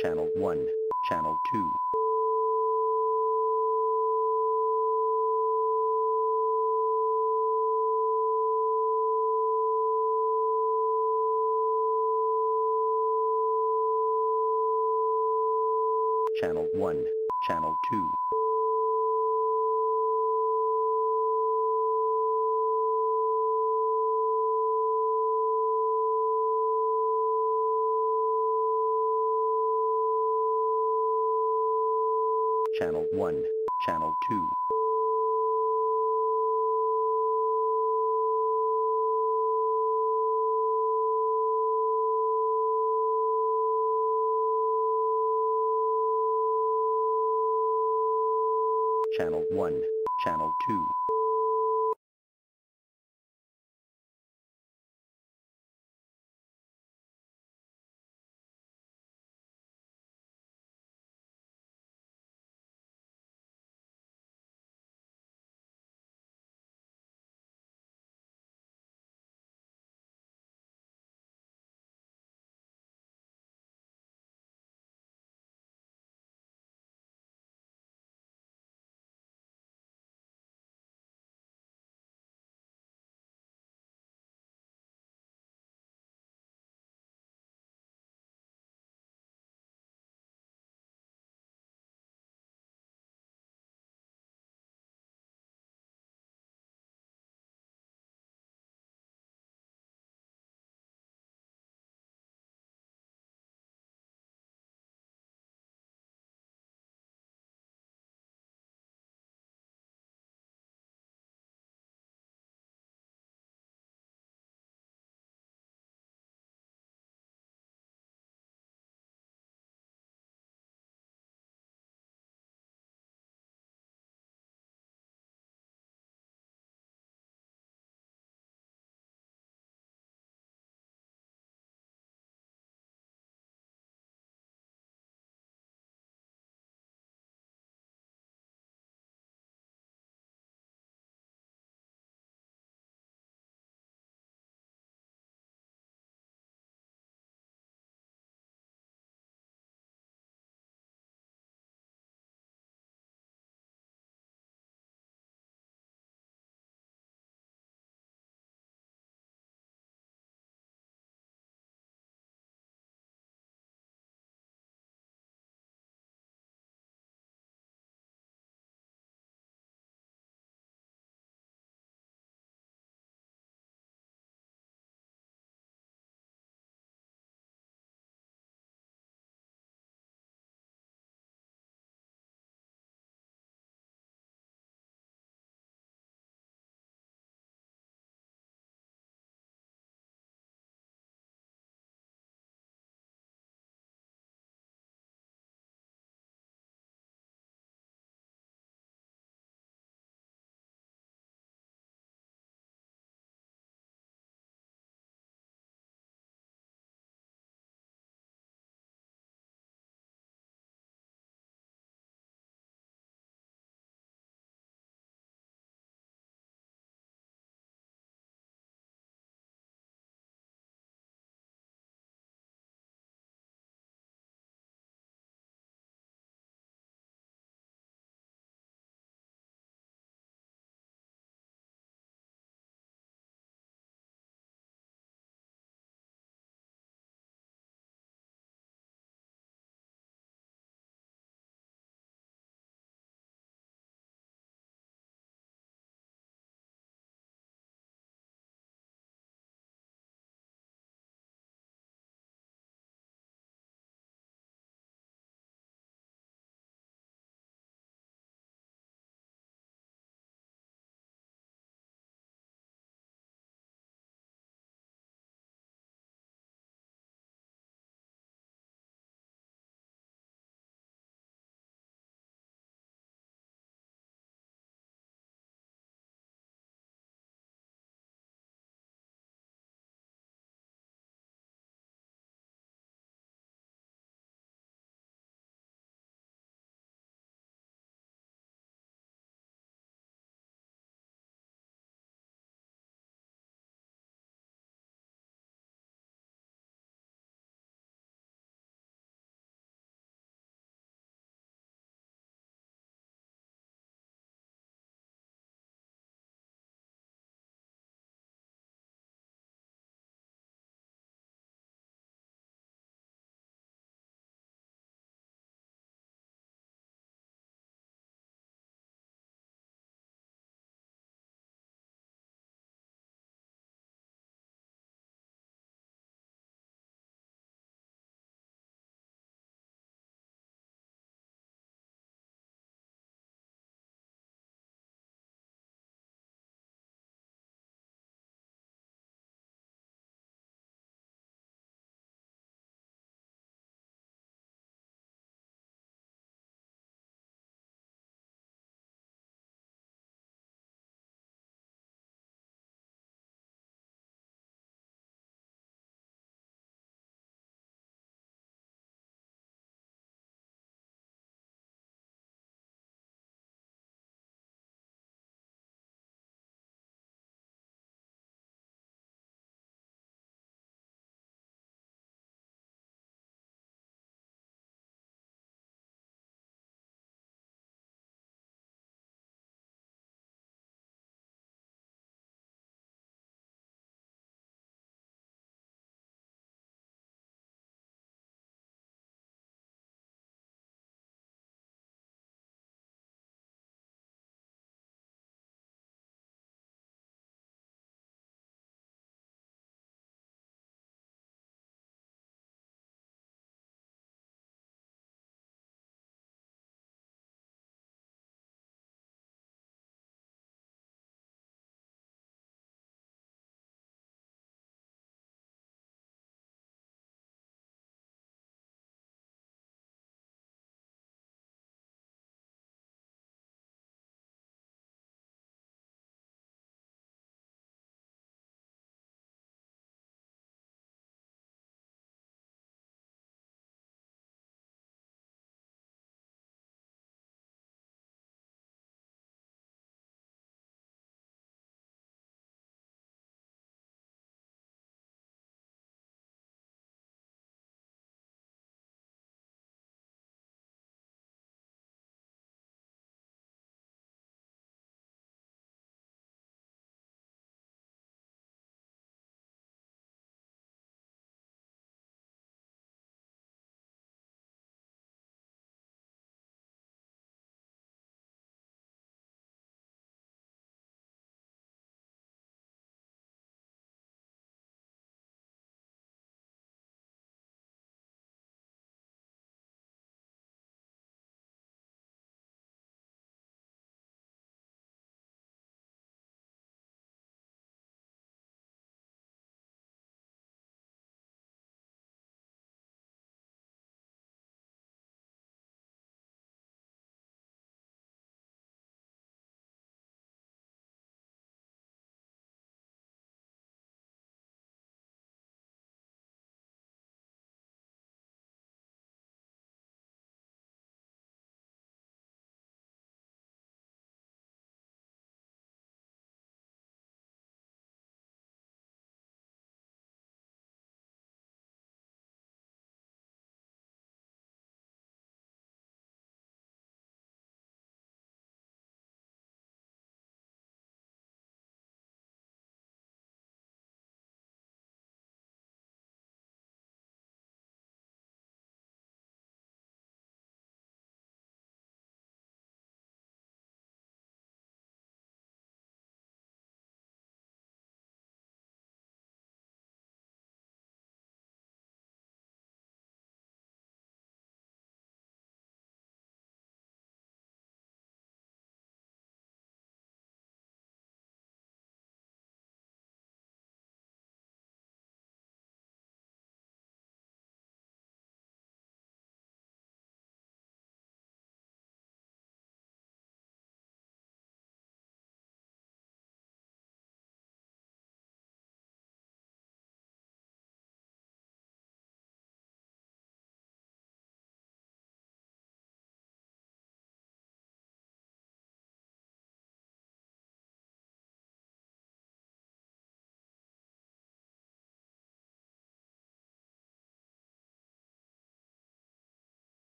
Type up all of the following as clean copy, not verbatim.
Channel 1, Channel 2, Channel 1, Channel 2, Channel 1, Channel 2, Channel 1, Channel 2.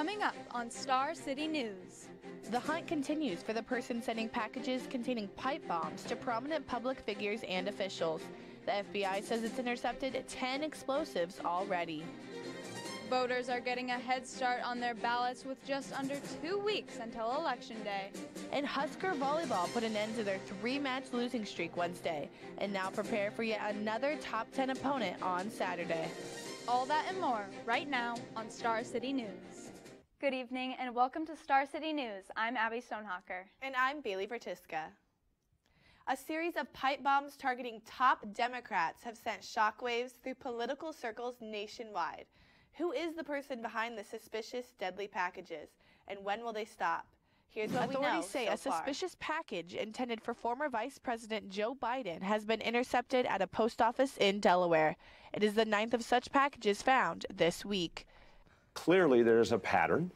Coming up on Star City News. The hunt continues for the person sending packages containing pipe bombs to prominent public figures and officials. The FBI says it's intercepted 10 explosives already. Voters are getting a head start on their ballots with just under 2 weeks until Election Day. And Husker volleyball put an end to their 3-match losing streak Wednesday and now prepare for yet another top 10 opponent on Saturday. All that and more right now on Star City News. Good evening and welcome to Star City News. I'm Abby Stonehocker. And I'm Bailey Vertiska. A series of pipe bombs targeting top Democrats have sent shockwaves through political circles nationwide. Who is the person behind the suspicious, deadly packages, and when will they stop? Here's what we know Authorities say so a far. suspicious package intended for former Vice President Joe Biden has been intercepted at a post office in Delaware. It is the 9th of such packages found this week. Clearly, there's a pattern.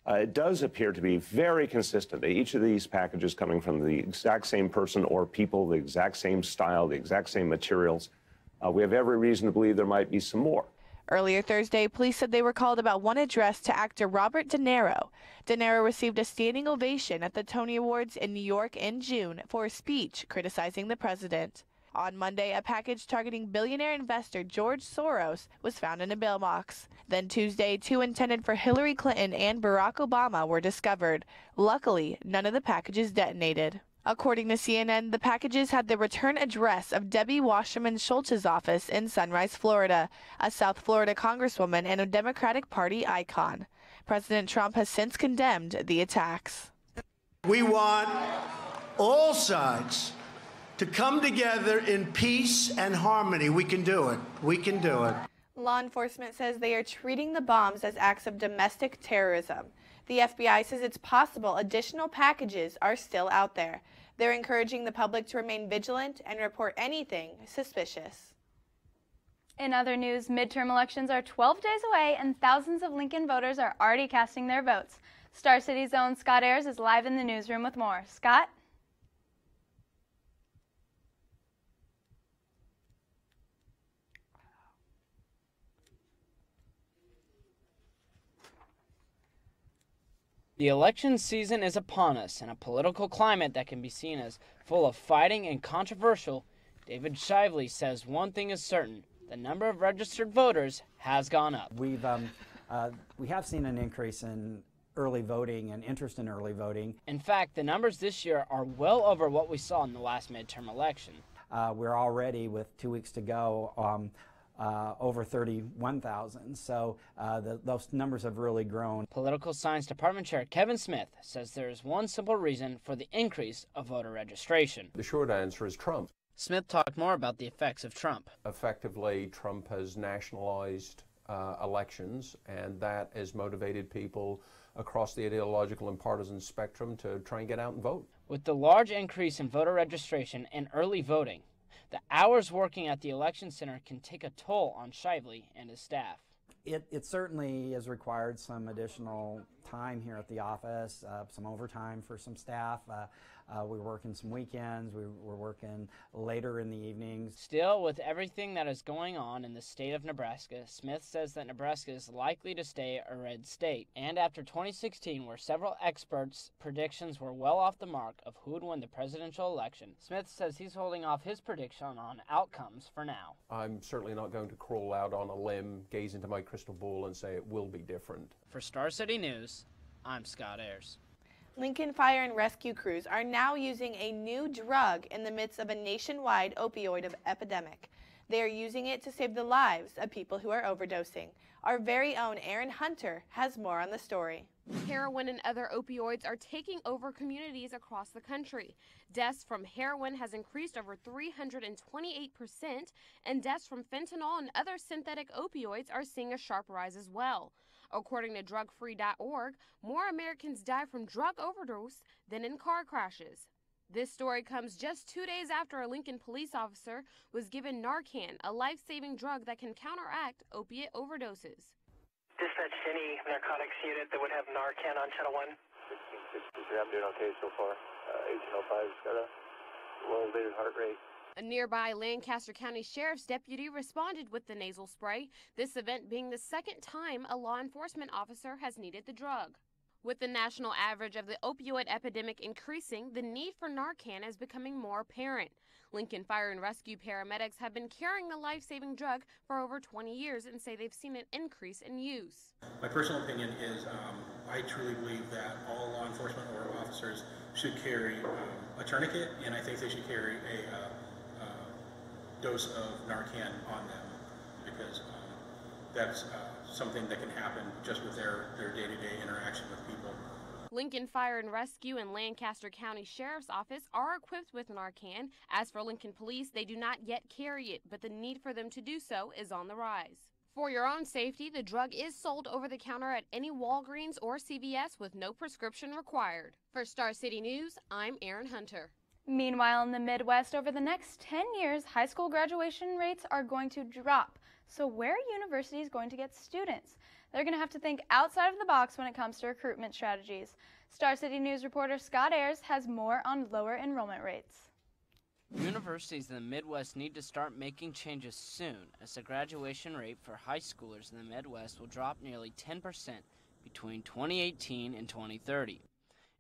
It does appear to be very consistent. Each of these packages coming from the exact same person or people, the exact same style, the exact same materials. We have every reason to believe there might be some more. Earlier Thursday, police said they were called about one addressed to actor Robert De Niro. De Niro received a standing ovation at the Tony Awards in New York in June for a speech criticizing the president. On Monday, a package targeting billionaire investor George Soros was found in a mailbox. Then Tuesday, 2 intended for Hillary Clinton and Barack Obama were discovered. Luckily, none of the packages detonated. According to CNN, the packages had the return address of Debbie Wasserman Schultz's office in Sunrise, Florida, a South Florida congresswoman and a Democratic Party icon. President Trump has since condemned the attacks. We want all sides to come together in peace and harmony. We can do it. We can do it. Law enforcement says they are treating the bombs as acts of domestic terrorism. The FBI says it's possible additional packages are still out there. They're encouraging the public to remain vigilant and report anything suspicious. In other news, midterm elections are 12 days away and thousands of Lincoln voters are already casting their votes. Star City's own Scott Ayers is live in the newsroom with more. Scott? The election season is upon us, and a political climate that can be seen as full of fighting and controversial. David Shively says one thing is certain: the number of registered voters has gone up. We have seen an increase in early voting and interest in early voting. In fact, the numbers this year are well over what we saw in the last midterm election. We're already, with 2 weeks to go, over 31,000. So those numbers have really grown. Political Science Department Chair Kevin Smith says there is one simple reason for the increase of voter registration. The short answer is Trump. Smith talked more about the effects of Trump. Effectively, Trump has nationalized elections, and that has motivated people across the ideological and partisan spectrum to try and get out and vote. With the large increase in voter registration and early voting, the hours working at the election center can take a toll on Shively and his staff. It certainly has required some additional time here at the office, some overtime for some staff. We're working some weekends, we're working later in the evenings. Still, with everything that is going on in the state of Nebraska, Smith says that Nebraska is likely to stay a red state. And after 2016, where several experts' predictions were well off the mark of who would win the presidential election, Smith says he's holding off his prediction on outcomes for now. I'm certainly not going to crawl out on a limb, gaze into my crystal ball, and say it will be different. For Star City News, I'm Scott Ayers. Lincoln Fire and Rescue crews are now using a new drug in the midst of a nationwide opioid epidemic. They are using it to save the lives of people who are overdosing. Our very own Aaron Hunter has more on the story. Heroin and other opioids are taking over communities across the country. Deaths from heroin has increased over 328%, and deaths from fentanyl and other synthetic opioids are seeing a sharp rise as well. According to drugfree.org, more Americans die from drug overdose than in car crashes. This story comes just 2 days after a Lincoln police officer was given Narcan, a life-saving drug that can counteract opiate overdoses. Dispatch any narcotics unit that would have Narcan on Channel 1. 1663, I'm doing okay so far. 1805's got a low elevated heart rate. A nearby Lancaster County Sheriff's deputy responded with the nasal spray, this event being the second time a law enforcement officer has needed the drug. With the national average of the opioid epidemic increasing, the need for Narcan is becoming more apparent. Lincoln Fire and Rescue paramedics have been carrying the life-saving drug for over 20 years and say they've seen an increase in use. My personal opinion is I truly believe that all law enforcement or officers should carry a tourniquet, and I think they should carry a dose of Narcan on them, because that's something that can happen just with their day-to-day interaction with people. Lincoln Fire and Rescue and Lancaster County Sheriff's Office are equipped with Narcan. As for Lincoln Police, they do not yet carry it, but the need for them to do so is on the rise. For your own safety, the drug is sold over the counter at any Walgreens or CVS with no prescription required. For Star City News, I'm Erin Hunter. Meanwhile, in the Midwest, over the next 10 years, high school graduation rates are going to drop. So where are universities going to get students? They're going to have to think outside of the box when it comes to recruitment strategies. Star City News reporter Scott Ayers has more on lower enrollment rates. Universities in the Midwest need to start making changes soon, as the graduation rate for high schoolers in the Midwest will drop nearly 10% between 2018 and 2030.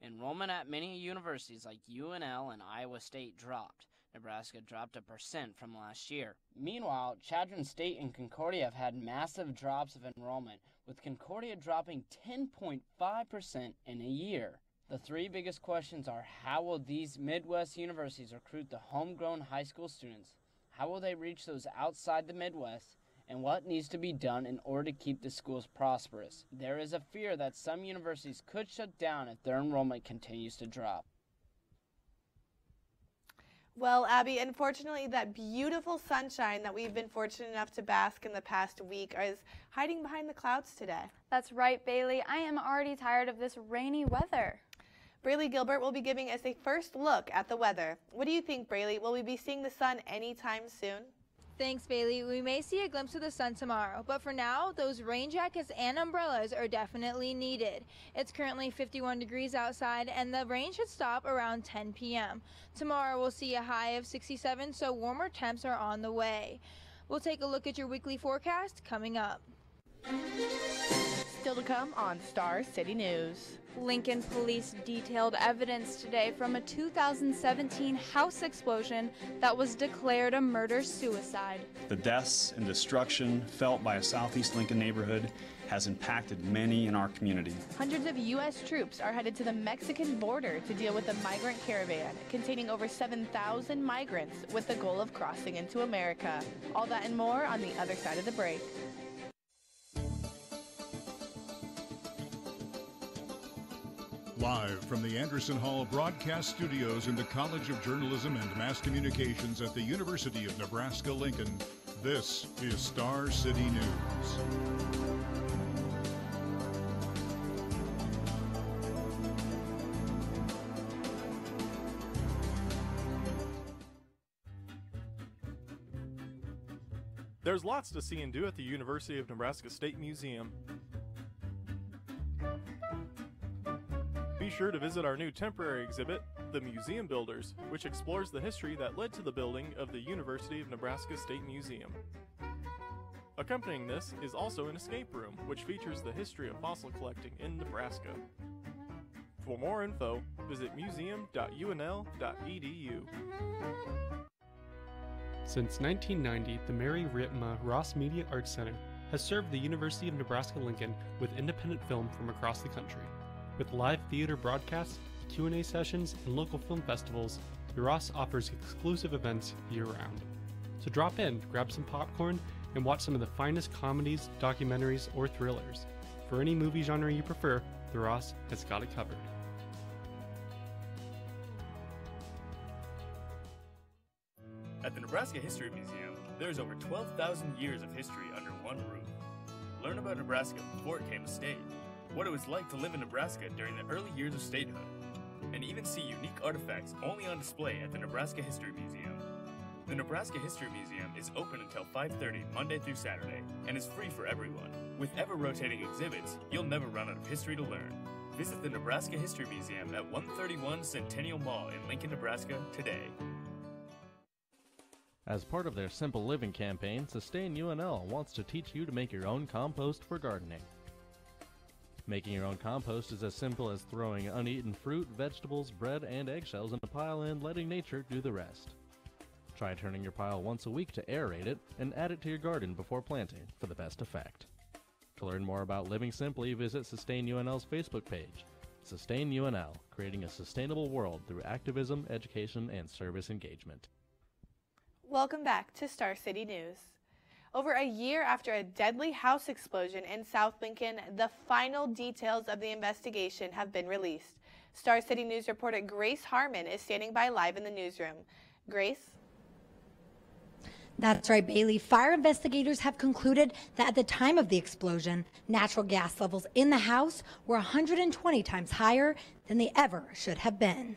Enrollment at many universities like UNL and Iowa State dropped. Nebraska dropped 1% from last year. Meanwhile, Chadron State and Concordia have had massive drops of enrollment, with Concordia dropping 10.5% in a year. The three biggest questions are: how will these Midwest universities recruit the homegrown high school students? How will they reach those outside the Midwest? And what needs to be done in order to keep the schools prosperous? There is a fear that some universities could shut down if their enrollment continues to drop. Well, Abby, unfortunately, that beautiful sunshine that we've been fortunate enough to bask in the past week is hiding behind the clouds today. That's right, Bailey. I am already tired of this rainy weather. Braylee Gilbert will be giving us a first look at the weather. What do you think, Braylee? Will we be seeing the sun anytime soon? Thanks, Bailey. We may see a glimpse of the sun tomorrow, but for now, those rain jackets and umbrellas are definitely needed. It's currently 51 degrees outside, and the rain should stop around 10 p.m. Tomorrow, we'll see a high of 67, so warmer temps are on the way. We'll take a look at your weekly forecast coming up. Still to come on Star City News. Lincoln police detailed evidence today from a 2017 house explosion that was declared a murder-suicide. The deaths and destruction felt by a Southeast Lincoln neighborhood has impacted many in our community. Hundreds of U.S. troops are headed to the Mexican border to deal with a migrant caravan containing over 7,000 migrants with the goal of crossing into America. All that and more on the other side of the break. Live from the Anderson Hall Broadcast Studios in the College of Journalism and Mass Communications at the University of Nebraska-Lincoln, this is Star City News. There's lots to see and do at the University of Nebraska State Museum. Be sure to visit our new temporary exhibit, The Museum Builders, which explores the history that led to the building of the University of Nebraska State Museum. Accompanying this is also an escape room, which features the history of fossil collecting in Nebraska. For more info, visit museum.unl.edu. Since 1990, the Mary Ritma Ross Media Arts Center has served the University of Nebraska-Lincoln with independent film from across the country. With live theater broadcasts, Q&A sessions, and local film festivals, the Ross offers exclusive events year-round. So drop in, grab some popcorn, and watch some of the finest comedies, documentaries, or thrillers. For any movie genre you prefer, the Ross has got it covered. At the Nebraska History Museum, there's over 12,000 years of history under one roof. Learn about Nebraska before it came a state, what it was like to live in Nebraska during the early years of statehood, and even see unique artifacts only on display at the Nebraska History Museum. The Nebraska History Museum is open until 5:30 Monday through Saturday and is free for everyone. With ever-rotating exhibits, you'll never run out of history to learn. Visit the Nebraska History Museum at 131 Centennial Mall in Lincoln, Nebraska today. As part of their Simple Living campaign, Sustain UNL wants to teach you to make your own compost for gardening. Making your own compost is as simple as throwing uneaten fruit, vegetables, bread, and eggshells in a pile and letting nature do the rest. Try turning your pile once a week to aerate it and add it to your garden before planting for the best effect. To learn more about living simply, visit Sustain UNL's Facebook page. Sustain UNL, creating a sustainable world through activism, education, and service engagement. Welcome back to Star City News. Over a year after a deadly house explosion in South Lincoln, the final details of the investigation have been released. Star City News reporter Grace Harmon is standing by live in the newsroom. Grace? That's right, Bailey. Fire investigators have concluded that at the time of the explosion, natural gas levels in the house were 120 times higher than they ever should have been.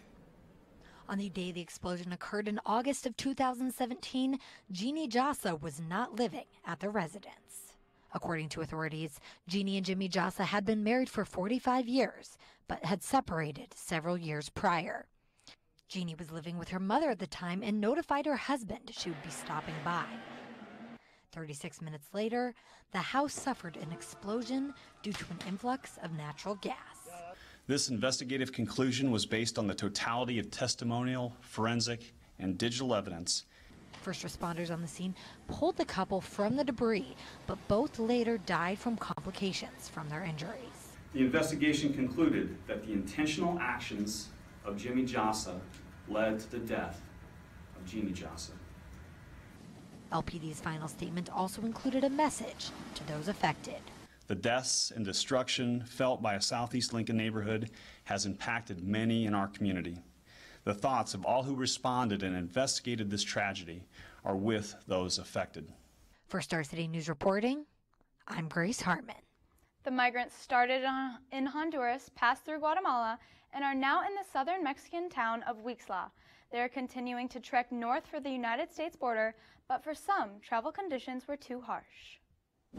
On the day the explosion occurred in August of 2017, Jeannie Jassa was not living at the residence. According to authorities, Jeannie and Jimmy Jassa had been married for 45 years, but had separated several years prior. Jeannie was living with her mother at the time and notified her husband she would be stopping by. 36 minutes later, the house suffered an explosion due to an influx of natural gas. This investigative conclusion was based on the totality of testimonial, forensic, and digital evidence. First responders on the scene pulled the couple from the debris, but both later died from complications from their injuries. The investigation concluded that the intentional actions of Jimmy Jassa led to the death of Jeannie Jassa. LPD's final statement also included a message to those affected. The deaths and destruction felt by a Southeast Lincoln neighborhood has impacted many in our community. The thoughts of all who responded and investigated this tragedy are with those affected. For Star City News reporting, I'm Grace Hartman. The migrants started in Honduras, passed through Guatemala, and are now in the southern Mexican town of Huixla. They are continuing to trek north for the United States border, but for some, travel conditions were too harsh.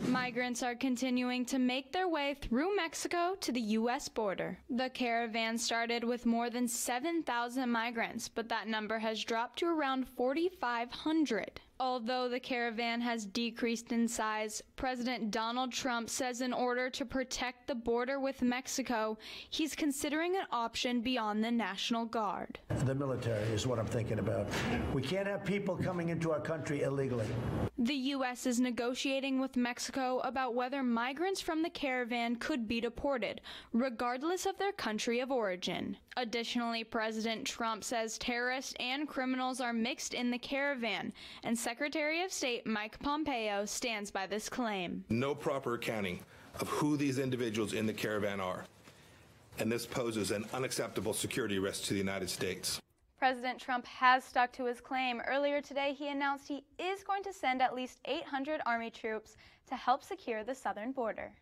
Migrants are continuing to make their way through Mexico to the U.S. border. The caravan started with more than 7,000 migrants, but that number has dropped to around 4,500. Although the caravan has decreased in size, President Donald Trump says in order to protect the border with Mexico, he's considering an option beyond the National Guard. The military is what I'm thinking about. We can't have people coming into our country illegally. The U.S. is negotiating with Mexico about whether migrants from the caravan could be deported, regardless of their country of origin. Additionally, President Trump says terrorists and criminals are mixed in the caravan, and Secretary of State Mike Pompeo stands by this claim. No proper accounting of who these individuals in the caravan are, and this poses an unacceptable security risk to the United States. President Trump has stuck to his claim. Earlier today, he announced he is going to send at least 800 Army troops to help secure the southern border.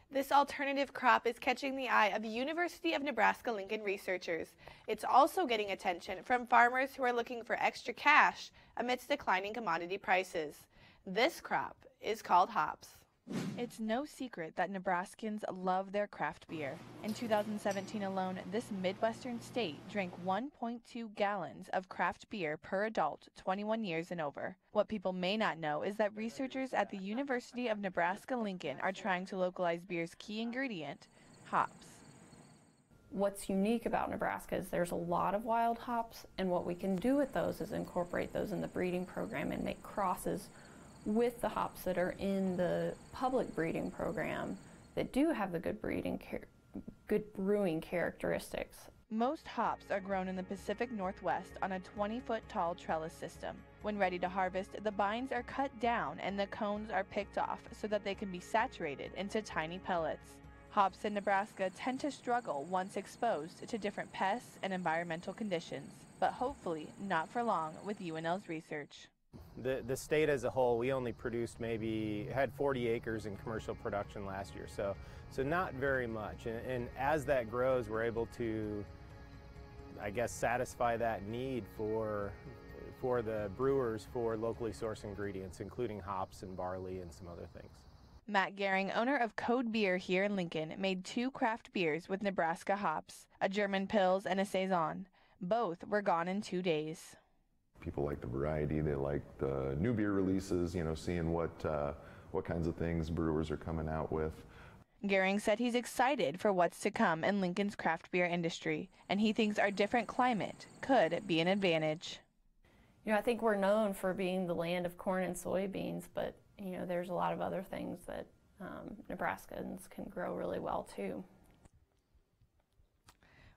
This alternative crop is catching the eye of University of Nebraska-Lincoln researchers. It's also getting attention from farmers who are looking for extra cash amidst declining commodity prices. This crop is called hops. It's no secret that Nebraskans love their craft beer. In 2017 alone, this Midwestern state drank 1.2 gallons of craft beer per adult 21 years and over. What people may not know is that researchers at the University of Nebraska-Lincoln are trying to localize beer's key ingredient, hops. What's unique about Nebraska is there's a lot of wild hops, and what we can do with those is incorporate those in the breeding program and make crosses with the hops that are in the public breeding program that do have the good brewing characteristics. Most hops are grown in the Pacific Northwest on a 20-foot tall trellis system. When ready to harvest, the bines are cut down and the cones are picked off so that they can be saturated into tiny pellets. Hops in Nebraska tend to struggle once exposed to different pests and environmental conditions, but hopefully not for long with UNL's research. The state as a whole, we only produced had 40 acres in commercial production last year, so not very much. And as that grows, we're able to, I guess, satisfy that need for the brewers for locally sourced ingredients, including hops and barley and some other things. Matt Gehring, owner of Code Beer here in Lincoln, made 2 craft beers with Nebraska hops, a German Pils and a Saison. Both were gone in 2 days. People like the variety, they like the new beer releases, you know, seeing what kinds of things brewers are coming out with. Gehring said he's excited for what's to come in Lincoln's craft beer industry, and he thinks our different climate could be an advantage. You know, I think we're known for being the land of corn and soybeans, but, you know, there's a lot of other things that Nebraskans can grow really well, too.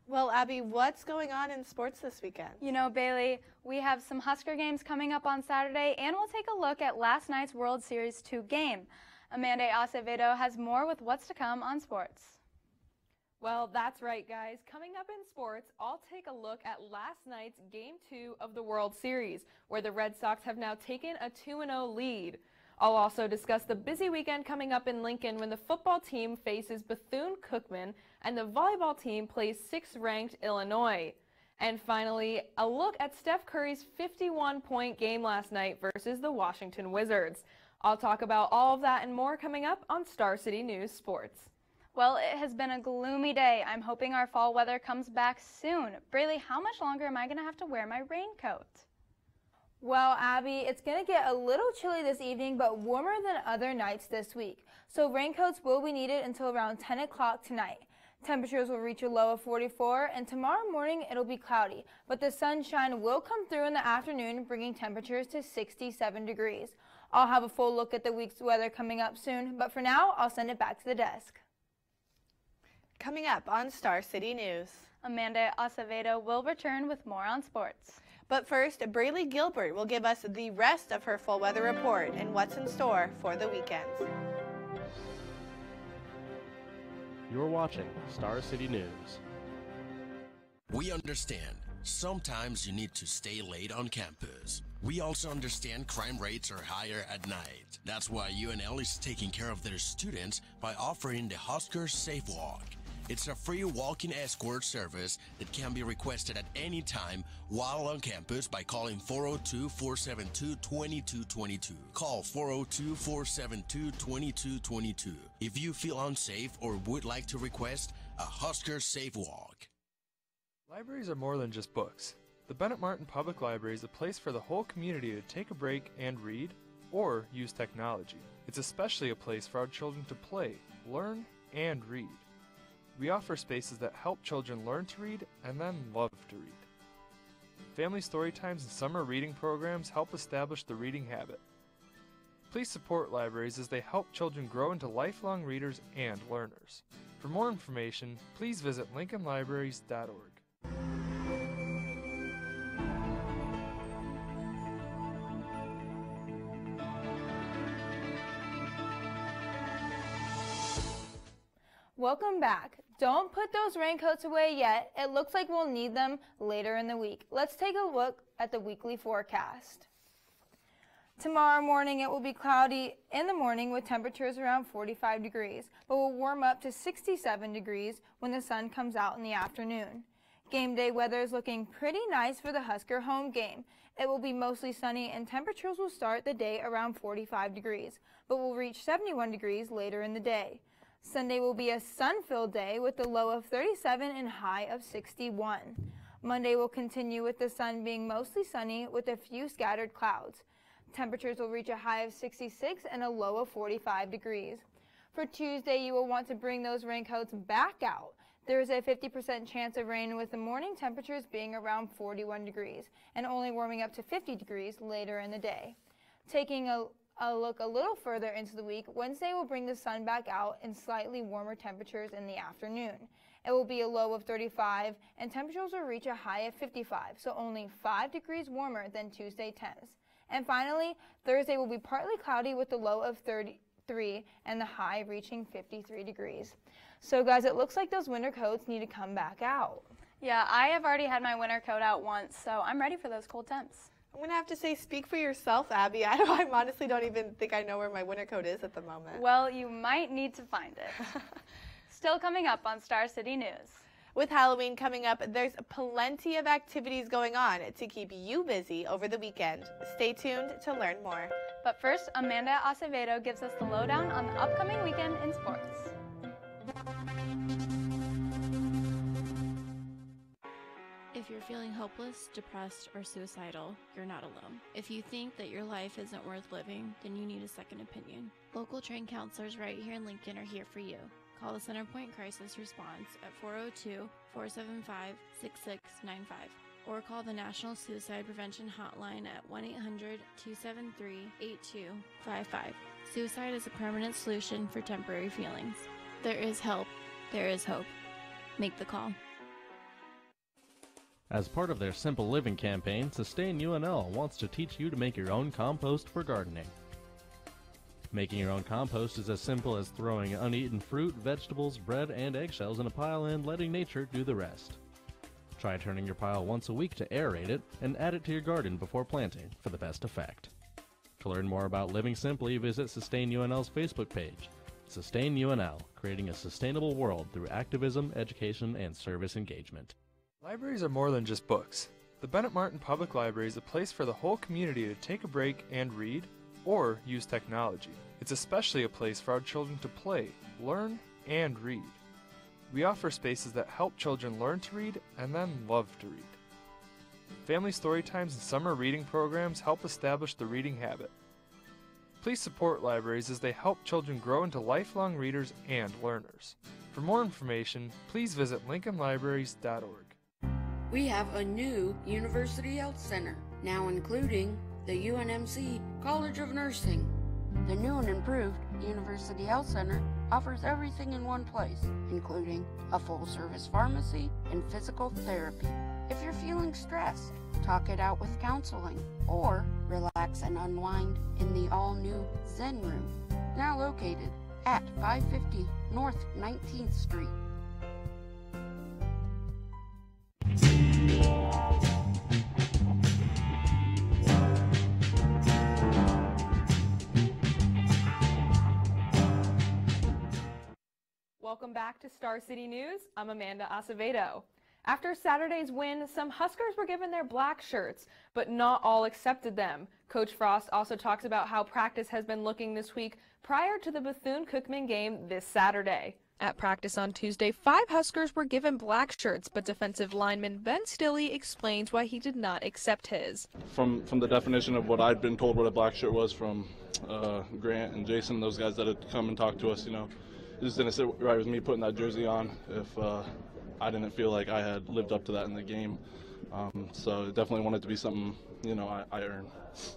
Well, Abby, what's going on in sports this weekend? You know, Bailey, we have some Husker games coming up on Saturday, and we'll take a look at last night's World Series II game. Amanda Acevedo has more with what's to come on sports. Well, that's right, guys. Coming up in sports, I'll take a look at last night's Game 2 of the World Series, where the Red Sox have now taken a 2-0 lead. I'll also discuss the busy weekend coming up in Lincoln when the football team faces Bethune-Cookman and the volleyball team plays 6th-ranked Illinois. And finally, a look at Steph Curry's 51-point game last night versus the Washington Wizards. I'll talk about all of that and more coming up on Star City News Sports. Well, it has been a gloomy day. I'm hoping our fall weather comes back soon. Braylee, how much longer am I going to have to wear my raincoat? Well, Abby, it's going to get a little chilly this evening, but warmer than other nights this week. So raincoats will be needed until around 10 o'clock tonight. Temperatures will reach a low of 44, and tomorrow morning it'll be cloudy, but the sunshine will come through in the afternoon, bringing temperatures to 67 degrees. I'll have a full look at the week's weather coming up soon, but for now, I'll send it back to the desk. Coming up on Star City News, Amanda Acevedo will return with more on sports. But first, Braylee Gilbert will give us the rest of her full weather report and what's in store for the weekend. You're watching Star City News. We understand. Sometimes you need to stay late on campus. We also understand crime rates are higher at night. That's why UNL is taking care of their students by offering the Husker Safe Walk. It's a free walk-in escort service that can be requested at any time while on campus by calling 402-472-2222. Call 402-472-2222 if you feel unsafe or would like to request a Husker Safe Walk. Libraries are more than just books. The Bennett Martin Public Library is a place for the whole community to take a break and read, or use technology. It's especially a place for our children to play, learn, and read. We offer spaces that help children learn to read and then love to read. Family story times and summer reading programs help establish the reading habit. Please support libraries as they help children grow into lifelong readers and learners. For more information, please visit lincolnlibraries.org. Welcome back. Don't put those raincoats away yet. It looks like we'll need them later in the week. Let's take a look at the weekly forecast. Tomorrow morning it will be cloudy in the morning with temperatures around 45 degrees, but will warm up to 67 degrees when the sun comes out in the afternoon. Game day weather is looking pretty nice for the Husker home game. It will be mostly sunny and temperatures will start the day around 45 degrees, but will reach 71 degrees later in the day. Sunday will be a sun-filled day with a low of 37 and high of 61. Monday will continue with the sun being mostly sunny with a few scattered clouds. Temperatures will reach a high of 66 and a low of 45 degrees. For Tuesday, you will want to bring those raincoats back out. There is a 50% chance of rain with the morning temperatures being around 41 degrees and only warming up to 50 degrees later in the day. Taking a look a little further into the week, Wednesday will bring the sun back out in slightly warmer temperatures in the afternoon. It will be a low of 35 and temperatures will reach a high of 55, so only 5 degrees warmer than Tuesday temps. And finally, Thursday will be partly cloudy with the low of 33 and the high reaching 53 degrees. So guys, it looks like those winter coats need to come back out. Yeah, I have already had my winter coat out once, so I'm ready for those cold temps. I'm going to have to say, speak for yourself, Abby. I honestly don't even think I know where my winter coat is at the moment. Well, you might need to find it. Still coming up on Star City News. With Halloween coming up, there's plenty of activities going on to keep you busy over the weekend. Stay tuned to learn more. But first, Amanda Acevedo gives us the lowdown on the upcoming weekend in sports. If you're feeling hopeless, depressed, or suicidal, you're not alone. If you think that your life isn't worth living, then you need a second opinion. Local trained counselors right here in Lincoln are here for you. Call the Centerpoint Crisis Response at 402-475-6695 or call the National Suicide Prevention Hotline at 1-800-273-8255. Suicide is a permanent solution for temporary feelings. There is help. There is hope. Make the call. As part of their Simple Living campaign, Sustain UNL wants to teach you to make your own compost for gardening. Making your own compost is as simple as throwing uneaten fruit, vegetables, bread, and eggshells in a pile and letting nature do the rest. Try turning your pile once a week to aerate it and add it to your garden before planting for the best effect. To learn more about living simply, visit Sustain UNL's Facebook page. Sustain UNL, creating a sustainable world through activism, education, and service engagement. Libraries are more than just books. The Bennett Martin Public Library is a place for the whole community to take a break and read, or use technology. It's especially a place for our children to play, learn, and read. We offer spaces that help children learn to read and then love to read. Family story times and summer reading programs help establish the reading habit. Please support libraries as they help children grow into lifelong readers and learners. For more information, please visit lincolnlibraries.org. We have a new University Health Center, now including the UNMC College of Nursing. The new and improved University Health Center offers everything in one place, including a full-service pharmacy and physical therapy. If you're feeling stressed, talk it out with counseling, or relax and unwind in the all-new Zen Room, now located at 550 North 19th Street. Welcome back to Star City News. I'm Amanda Acevedo. After Saturday's win, some Huskers were given their black shirts, but not all accepted them. Coach Frost also talks about how practice has been looking this week prior to the Bethune-Cookman game this Saturday. At practice on Tuesday, 5 Huskers were given black shirts, but defensive lineman Ben Stilley explains why he did not accept his. From the definition of what I'd been told what a black shirt was from Grant and Jason, those guys that had come and talked to us, it just didn't sit right with me putting that jersey on if I didn't feel like I had lived up to that in the game. So it definitely wanted to be something, I earned.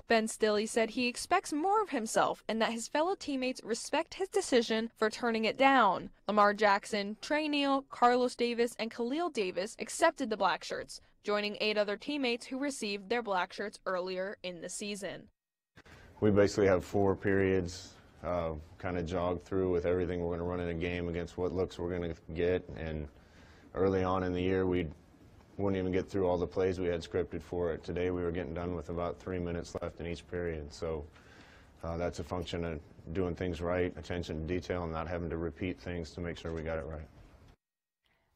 Ben Stilley said he expects more of himself and that his fellow teammates respect his decision for turning it down. Lamar Jackson, Trey Neal, Carlos Davis, and Khalil Davis accepted the black shirts, joining 8 other teammates who received their black shirts earlier in the season. We basically have 4 periods kind of jog through with everything we're going to run in a game against what looks we're going to get, and early on in the year we wouldn't even get through all the plays we had scripted for it. Today we were getting done with about 3 minutes left in each period, so that's a function of doing things right, attention to detail, and not having to repeat things to make sure we got it right.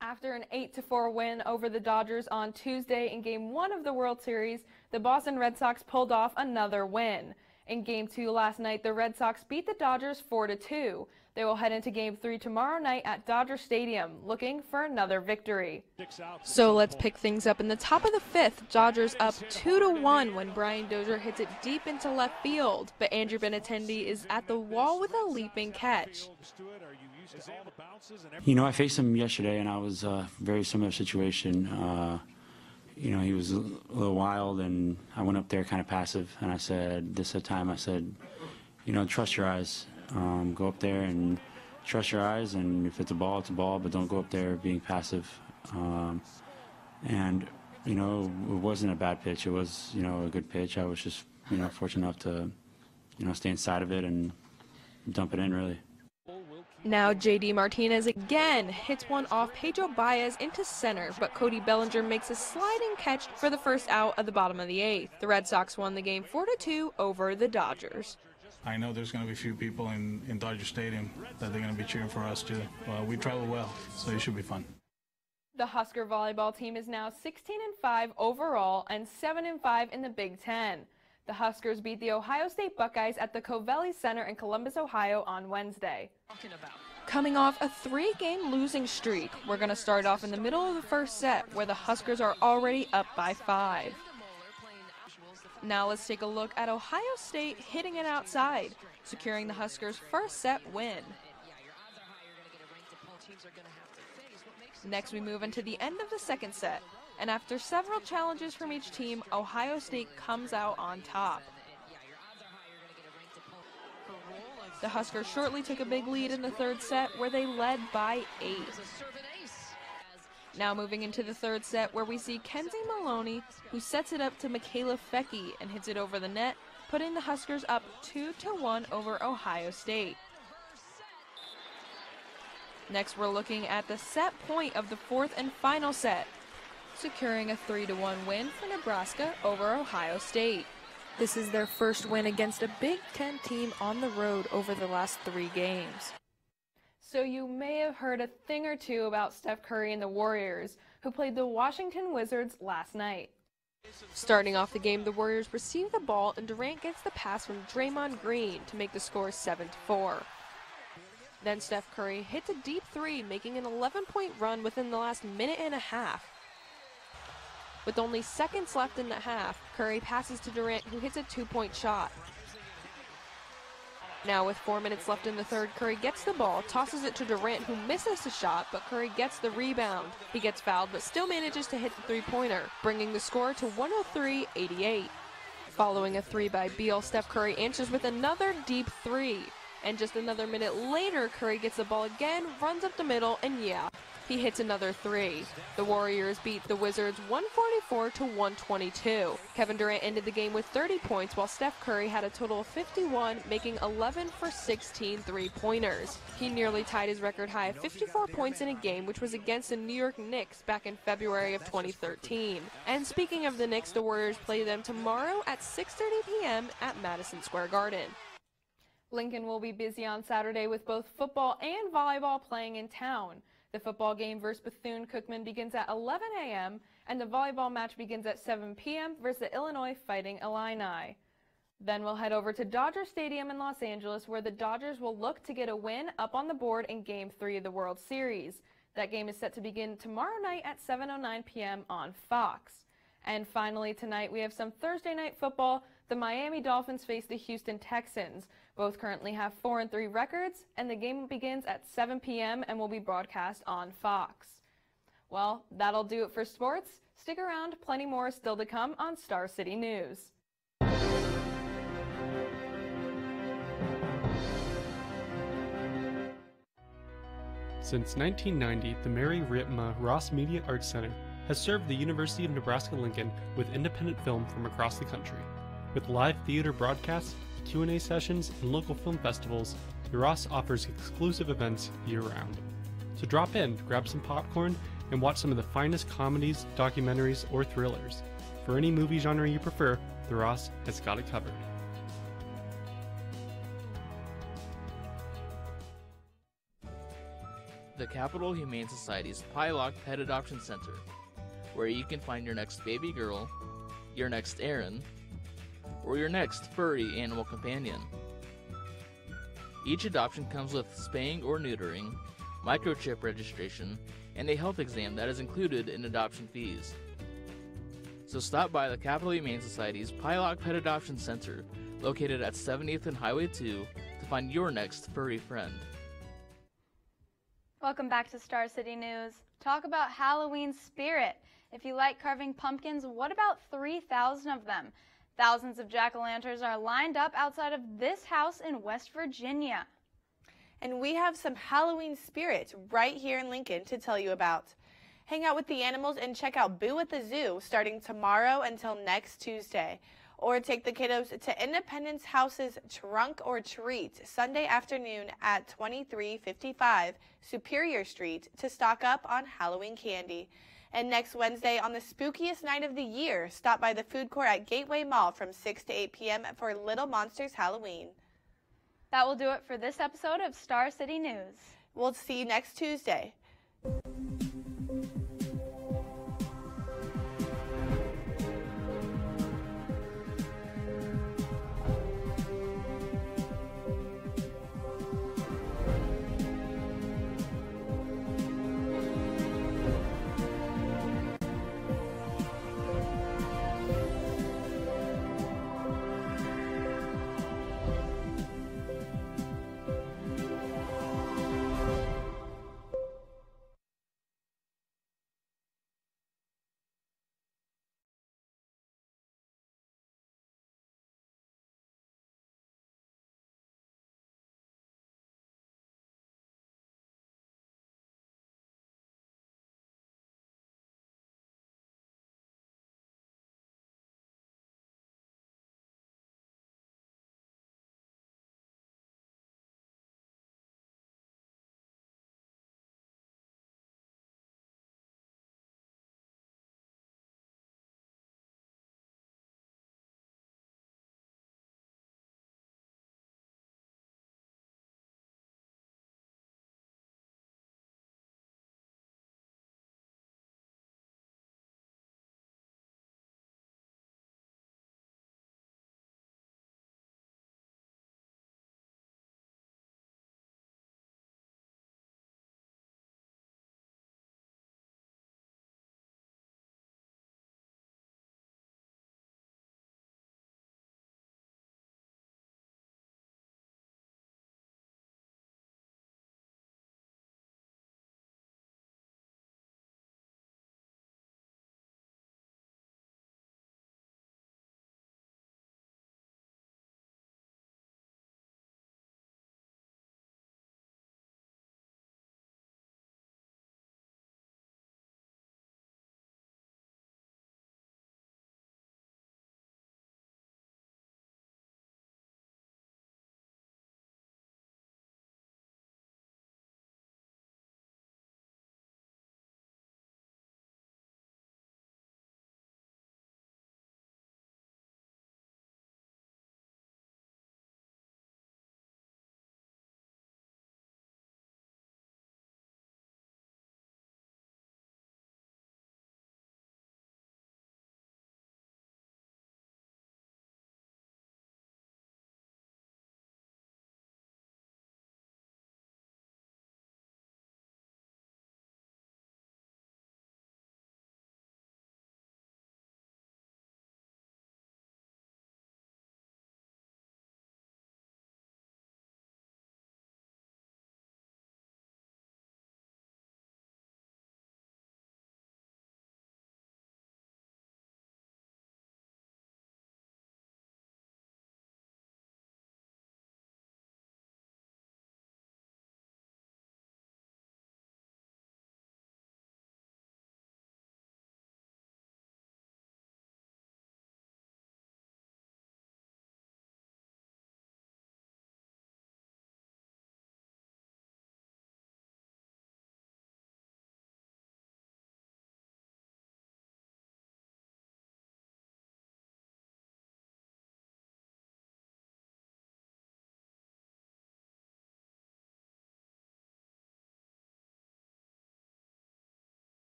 After an 8-4 win over the Dodgers on Tuesday in Game 1 of the World Series, the Boston Red Sox pulled off another win. In Game 2 last night, the Red Sox beat the Dodgers 4-2. They will head into Game 3 tomorrow night at Dodger Stadium, looking for another victory. So let's pick things up in the top of the 5th. Dodgers up 2-1 when Brian Dozier hits it deep into left field, but Andrew Benintendi is at the wall with a leaping catch. I faced him yesterday, and I was a very similar situation. He was a little wild, and I went up there kind of passive, and I said, trust your eyes. Go up there and trust your eyes, and if it's a ball, it's a ball, but don't go up there being passive. It wasn't a bad pitch. It was, a good pitch. I was just, fortunate enough to, stay inside of it and dump it in, really. Now J.D. Martinez again hits one off Pedro Baez into center, but Cody Bellinger makes a sliding catch for the first out of the bottom of the 8th. The Red Sox won the game 4-2 over the Dodgers. I know there's going to be a few people in Dodger Stadium that they're going to be cheering for us too. We travel well, so it should be fun. The Husker volleyball team is now 16-5 overall and 7-5 in the Big Ten. The Huskers beat the Ohio State Buckeyes at the Covelli Center in Columbus, Ohio on Wednesday. Coming off a 3-game losing streak, we're going to start off in the middle of the first set where the Huskers are already up by 5. Now let's take a look at Ohio State hitting it outside, securing the Huskers' first set win. Next we move into the end of the second set, and after several challenges from each team, Ohio State comes out on top. The Huskers shortly took a big lead in the third set where they led by 8. Now moving into the third set where we see Kenzie Maloney, who sets it up to Michaela Fecky and hits it over the net, putting the Huskers up 2-1 over Ohio State. Next we're looking at the set point of the fourth and final set, securing a 3-1 win for Nebraska over Ohio State. This is their first win against a Big Ten team on the road over the last 3 games. So you may have heard a thing or two about Steph Curry and the Warriors, who played the Washington Wizards last night. Starting off the game, the Warriors receive the ball and Durant gets the pass from Draymond Green to make the score 7-4. Then Steph Curry hits a deep 3, making an 11-point run within the last minute and a half. With only seconds left in the half, Curry passes to Durant, who hits a 2-point shot. Now with 4 minutes left in the third, Curry gets the ball, tosses it to Durant, who misses the shot, but Curry gets the rebound. He gets fouled, but still manages to hit the 3-pointer, bringing the score to 103-88. Following a 3 by Beal, Steph Curry answers with another deep 3. And just another minute later, Curry gets the ball again, runs up the middle, and yeah, he hits another 3. The Warriors beat the Wizards 144-122. Kevin Durant ended the game with 30 points, while Steph Curry had a total of 51, making 11 for 16 3-pointers. He nearly tied his record high of 54 points in a game, which was against the New York Knicks back in February of 2013. And speaking of the Knicks, the Warriors play them tomorrow at 6:30 p.m. at Madison Square Garden. Lincoln will be busy on Saturday with both football and volleyball playing in town. The football game versus Bethune-Cookman begins at 11 a.m. and the volleyball match begins at 7 p.m. versus the Illinois Fighting Illini. Then we'll head over to Dodger Stadium in Los Angeles, where the Dodgers will look to get a win up on the board in Game 3 of the World Series. That game is set to begin tomorrow night at 7:09 p.m. on Fox. And finally tonight we have some Thursday night football. The Miami Dolphins face the Houston Texans. Both currently have 4-3 records, and the game begins at 7 p.m. and will be broadcast on Fox. Well, that'll do it for sports. Stick around, plenty more still to come on Star City News. Since 1990, the Mary Ritma Ross Media Arts Center has served the University of Nebraska-Lincoln with independent film from across the country. With live theater broadcasts, Q&A sessions, and local film festivals, the Ross offers exclusive events year-round. So drop in, grab some popcorn, and watch some of the finest comedies, documentaries, or thrillers. For any movie genre you prefer, the Ross has got it covered. The Capital Humane Society's Pylock Pet Adoption Center, where you can find your next baby girl, your next Aaron, or your next furry animal companion. Each adoption comes with spaying or neutering, microchip registration, and a health exam that is included in adoption fees. So stop by the Capital Humane Society's Pylock Pet Adoption Center, located at 70th and Highway 2, to find your next furry friend. Welcome back to Star City News. Talk about Halloween spirit. If you like carving pumpkins, what about 3,000 of them? Thousands of jack-o'-lanterns are lined up outside of this house in West Virginia. And we have some Halloween spirit right here in Lincoln to tell you about. Hang out with the animals and check out Boo at the Zoo starting tomorrow until next Tuesday. Or take the kiddos to Independence House's Trunk or Treat Sunday afternoon at 2355 Superior Street to stock up on Halloween candy. And next Wednesday, on the spookiest night of the year, stop by the food court at Gateway Mall from 6 to 8 p.m. for Little Monsters Halloween. That will do it for this episode of Star City News. We'll see you next Tuesday.